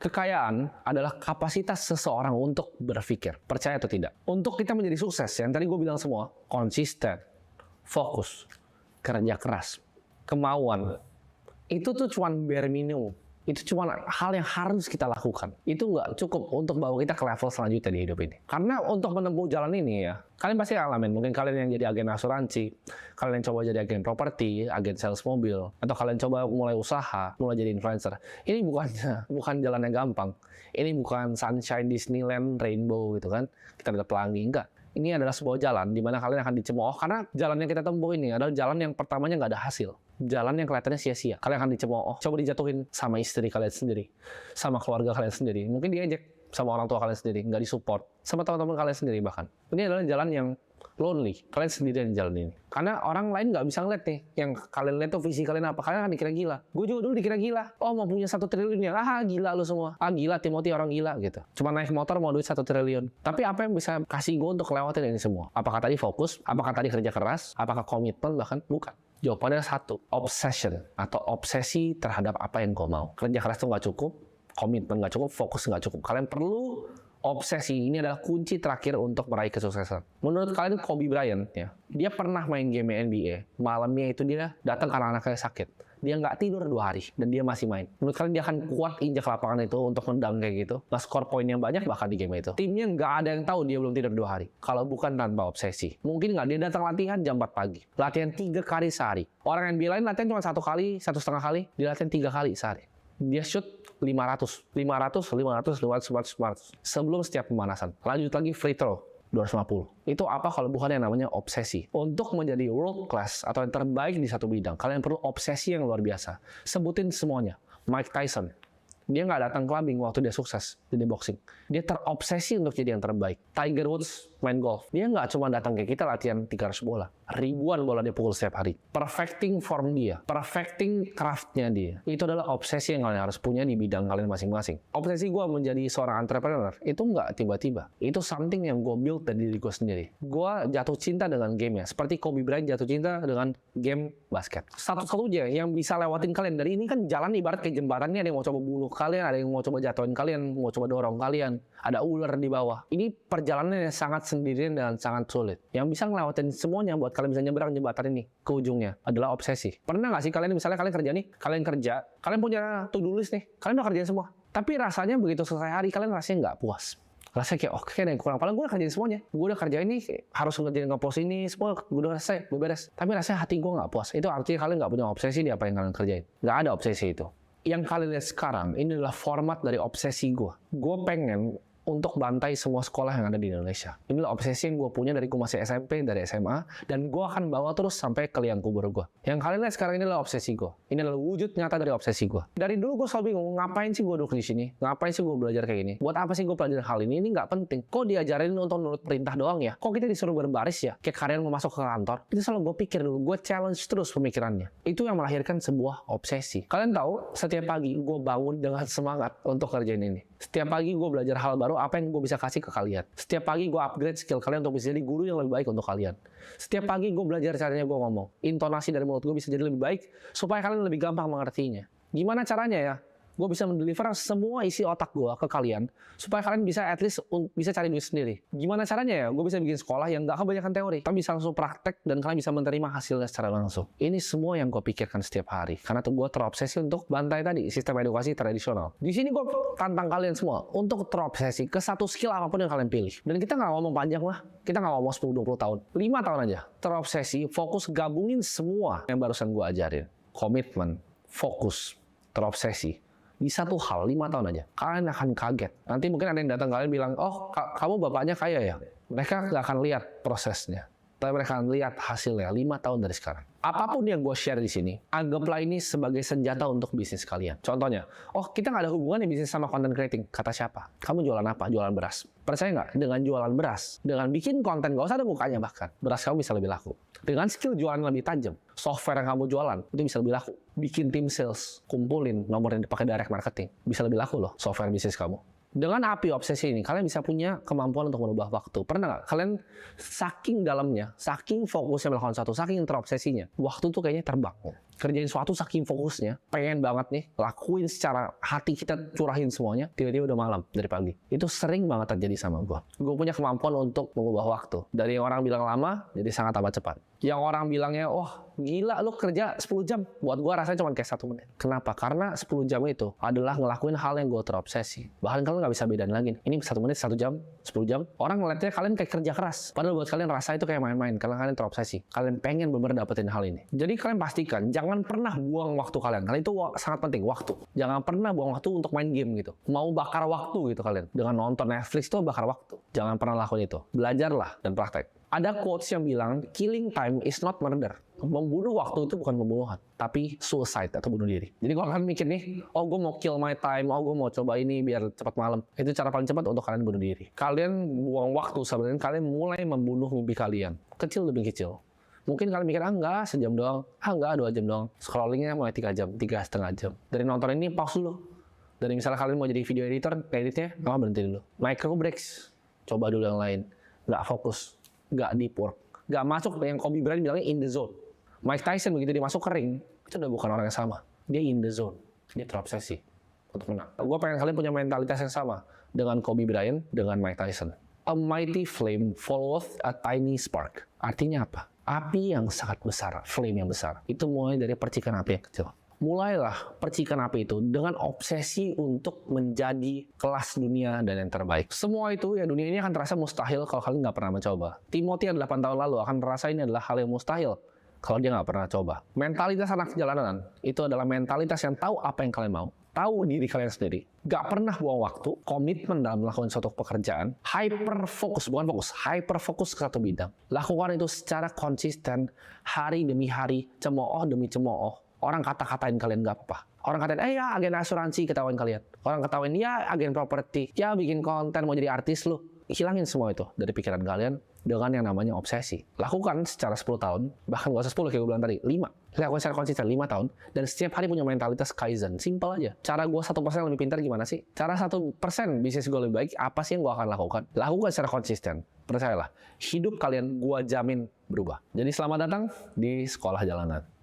Kekayaan adalah kapasitas seseorang untuk berpikir, percaya atau tidak. Untuk kita menjadi sukses, yang tadi gue bilang semua, konsisten, fokus, kerja keras, kemauan, itu tuh cuman bare minimum. Itu cuma hal yang harus kita lakukan. Itu nggak cukup untuk bawa kita ke level selanjutnya di hidup ini. Karena untuk menempuh jalan ini ya, kalian pasti alamin. Mungkin kalian yang jadi agen asuransi, kalian yang coba jadi agen properti, agen sales mobil, atau kalian coba mulai usaha, mulai jadi influencer. Ini bukan jalan yang gampang. Ini bukan sunshine Disneyland, rainbow gitu kan. Kita dapat pelangi, enggak. Ini adalah sebuah jalan di mana kalian akan dicemooh karena jalan yang kita tempuh ini adalah jalan yang pertamanya nggak ada hasil. Jalan yang kelihatannya sia-sia. Kalian akan dicemooh, coba dijatuhin sama istri kalian sendiri, sama keluarga kalian sendiri. Mungkin diejek sama orang tua kalian sendiri, nggak disupport, sama teman-teman kalian sendiri bahkan. Ini adalah jalan yang lonely. Kalian sendirian di jalan ini. Karena orang lain nggak bisa ngeliat nih. Yang kalian lihat tuh visi kalian apa. Kalian akan dikira gila. Gue juga dulu dikira gila. Oh mau punya 1 triliun ya. Ah gila lu semua. Ah gila Timothy orang gila gitu. Cuma naik motor mau duit 1 triliun. Tapi apa yang bisa kasih gue untuk lewatin ini semua? Apakah tadi fokus? Apakah tadi kerja keras? Apakah komitmen? Bahkan bukan. Jawabannya satu. Obsession. Atau obsesi terhadap apa yang gue mau. Kerja keras tuh nggak cukup. Komitmen nggak cukup. Fokus nggak cukup. Kalian perlu obsesi. Ini adalah kunci terakhir untuk meraih kesuksesan. Menurut kalian Kobe Bryant ya, dia pernah main game NBA. Malamnya itu dia datang karena anaknya sakit. Dia nggak tidur 2 hari dan dia masih main. Menurut kalian dia akan kuat injak lapangan itu untuk nendang kayak gitu? Nge-score poin yang banyak bahkan di game itu. Timnya nggak ada yang tahu dia belum tidur 2 hari. Kalau bukan tanpa obsesi. Mungkin nggak dia datang latihan jam 4 pagi. Latihan 3 kali sehari. Orang NBA lain latihan cuma 1 kali, 1,5 kali. Dia latihan 3 kali sehari. Dia shoot 500, 500, sebelum setiap pemanasan. Lanjut lagi free throw 250. Itu apa kalau bukan yang namanya obsesi? Untuk menjadi world class atau yang terbaik di satu bidang, kalian perlu obsesi yang luar biasa. Sebutin semuanya. Mike Tyson, dia nggak datang clubbing waktu dia sukses di boxing. Dia terobsesi untuk jadi yang terbaik. Tiger Woods main golf. Dia nggak cuma datang kayak kita latihan 300 bola. Ribuan bola dia pukul setiap hari. Perfecting form dia. Perfecting craftnya dia. Itu adalah obsesi yang kalian harus punya di bidang kalian masing-masing. Obsesi gue menjadi seorang entrepreneur, itu nggak tiba-tiba. Itu something yang gue build dari diri gue sendiri. Gue jatuh cinta dengan game ya. Seperti Kobe Bryant jatuh cinta dengan game basket. Satu-satunya yang bisa lewatin kalian. Dari ini kan jalan ibarat kayak jembatan. Ini ada yang mau coba bunuh kalian, ada yang mau coba jatuhin kalian, mau coba dorong kalian. Ada ular di bawah. Ini perjalanan yang sangat sendirian dan sangat sulit. Yang bisa ngelewatin semuanya buat kalian bisa nyebrang jembatan ini ke ujungnya adalah obsesi. Pernah nggak sih kalian misalnya kalian kerja nih, kalian punya to-do list nih, kalian udah kerjain semua. Tapi rasanya begitu selesai hari kalian rasanya nggak puas. Rasanya kayak oke deh kurang. Padahal gue udah kerjain semuanya. Gue udah kerjain ini, harus ngerjain nge-post ini, semua gue udah selesai, gue beres. Tapi rasanya hati gue nggak puas. Itu artinya kalian nggak punya obsesi di apa yang kalian kerjain. Nggak ada obsesi itu. Yang kalian lihat sekarang, ini adalah format dari obsesi gue. Gue pengen untuk bantai semua sekolah yang ada di Indonesia. Inilah obsesi yang gue punya dari gue masih SMP, dari SMA, dan gue akan bawa terus sampai ke liang kubur gue. Yang kalian lihat sekarang ini adalah obsesi gue. Ini adalah wujud nyata dari obsesi gue. Dari dulu gue selalu bingung, ngapain sih gue duduk di sini? Ngapain sih gue belajar kayak gini? Buat apa sih gue belajar hal ini? Ini nggak penting. Kok diajarin untuk nurut perintah doang ya? Kok kita disuruh berbaris ya? Kayak kalian mau masuk ke kantor? Itu selalu gue pikir dulu, gue challenge terus pemikirannya. Itu yang melahirkan sebuah obsesi. Kalian tahu, setiap pagi gue bangun dengan semangat untuk kerjain ini. Setiap pagi gue belajar hal baru, apa yang gue bisa kasih ke kalian. Setiap pagi gue upgrade skill kalian untuk bisa jadi guru yang lebih baik untuk kalian. Setiap pagi gue belajar caranya gue ngomong. Intonasi dari mulut gue bisa jadi lebih baik, supaya kalian lebih gampang mengertinya. Gimana caranya ya? Gue bisa mendeliver semua isi otak gue ke kalian, supaya kalian bisa at least bisa cari duit sendiri. Gimana caranya ya? Gue bisa bikin sekolah yang gak kebanyakan teori, tapi bisa langsung praktek dan kalian bisa menerima hasilnya secara langsung. Ini semua yang gue pikirkan setiap hari, karena tuh gue terobsesi untuk bantai tadi, sistem edukasi tradisional. Di sini gue tantang kalian semua untuk terobsesi ke satu skill apapun yang kalian pilih. Dan kita nggak ngomong panjang lah, kita nggak ngomong 10-20 tahun, 5 tahun aja. Terobsesi, fokus gabungin semua yang barusan gue ajarin. Komitmen, fokus, terobsesi. Di satu hal 5 tahun aja, kalian akan kaget. Nanti mungkin ada yang datang kalian bilang, oh kamu bapaknya kaya ya? Mereka nggak akan lihat prosesnya, tapi mereka akan lihat hasilnya 5 tahun dari sekarang. Apapun yang gue share di sini, anggaplah ini sebagai senjata untuk bisnis kalian. Contohnya, oh kita nggak ada hubungan yang bisnis sama content creating. Kata siapa? Kamu jualan apa? Jualan beras. Percaya nggak? Dengan jualan beras, dengan bikin konten, nggak usah ada mukanya bahkan, beras kamu bisa lebih laku. Dengan skill jualan lebih tajam, software yang kamu jualan, itu bisa lebih laku. Bikin tim sales, kumpulin nomor yang dipakai direct marketing, bisa lebih laku loh software bisnis kamu. Dengan api obsesi ini, kalian bisa punya kemampuan untuk merubah waktu. Pernah nggak? Kalian saking dalamnya, saking fokusnya melakukan satu, saking terobsesinya, waktu tuh kayaknya terbang. kerjain sesuatu saking fokusnya, pengen banget nih, lakuin secara hati kita curahin semuanya, tiba-tiba udah malam dari pagi. Itu sering banget terjadi sama gue. Gue punya kemampuan untuk mengubah waktu. Dari yang orang bilang lama, jadi sangat amat cepat. Yang orang bilangnya, wah gila lu kerja 10 jam. Buat gue rasanya cuma kayak 1 menit. Kenapa? Karena 10 jam itu adalah ngelakuin hal yang gue terobsesi. Bahkan kalian nggak bisa bedain lagi. Ini 1 menit, 1 jam, 10 jam. Orang ngeliatnya kalian kayak kerja keras. Padahal buat kalian rasa itu kayak main-main. Karena kalian terobsesi. Kalian pengen bener-bener dapetin hal ini. Jadi kalian pastikan, jangan pernah buang waktu kalian. Karena itu sangat penting, waktu. Jangan pernah buang waktu untuk main game gitu. Mau bakar waktu gitu kalian. Dengan nonton Netflix tuh bakar waktu. Jangan pernah lakuin itu. Belajarlah dan praktek. Ada quotes yang bilang, killing time is not murder. Membunuh waktu itu bukan pembunuhan, tapi suicide atau bunuh diri. Jadi kalau kalian mikir nih, oh gue mau kill my time, oh gue mau coba ini biar cepat malam. Itu cara paling cepat untuk kalian bunuh diri. Kalian buang waktu sebenarnya, kalian mulai membunuh mimpi kalian. Kecil demi kecil. Mungkin kalian mikir, enggak, sejam doang. Enggak, 2 jam doang. Scrollingnya mulai 3 jam, 3,5 jam. Dari nonton ini, pause dulu. Dari misalnya kalian mau jadi video editor, editnya, berhenti dulu. Micro breaks, coba dulu yang lain. Nggak fokus. Nggak deep work, nggak masuk yang Kobe Bryant bilangnya in the zone. Mike Tyson begitu dia masuk ke ring, itu udah bukan orang yang sama. Dia in the zone, dia terobsesi untuk menang. Gue pengen kalian punya mentalitas yang sama dengan Kobe Bryant, dengan Mike Tyson. A mighty flame followeth a tiny spark. Artinya apa? Api yang sangat besar, flame yang besar. Itu mulai dari percikan api yang kecil. Mulailah percikan api itu dengan obsesi untuk menjadi kelas dunia dan yang terbaik. Semua itu ya dunia ini akan terasa mustahil kalau kalian nggak pernah mencoba. Timothy yang 8 tahun lalu akan merasa ini adalah hal yang mustahil kalau dia nggak pernah coba. Mentalitas anak jalanan itu adalah mentalitas yang tahu apa yang kalian mau. Tahu diri kalian sendiri. Nggak pernah buang waktu, komitmen dalam melakukan suatu pekerjaan, hyper fokus ke satu bidang. Lakukan itu secara konsisten, hari demi hari, cemooh demi cemooh. Orang kata-katain kalian nggak apa-apa. Orang katain, ya agen asuransi ketawain kalian. Orang ketawain, ya agen properti. Ya bikin konten mau jadi artis lu. Hilangin semua itu dari pikiran kalian dengan yang namanya obsesi. Lakukan secara 10 tahun, bahkan nggak usah 10 kayak gue bilang tadi, 5. Lakukan secara konsisten 5 tahun, dan setiap hari punya mentalitas Kaizen. Simple aja. Cara gue 1% lebih pintar gimana sih? Cara 1% bisnis gue lebih baik, apa sih yang gue akan lakukan? Lakukan secara konsisten. Percayalah, hidup kalian gue jamin berubah. Jadi selamat datang di Sekolah Jalanan.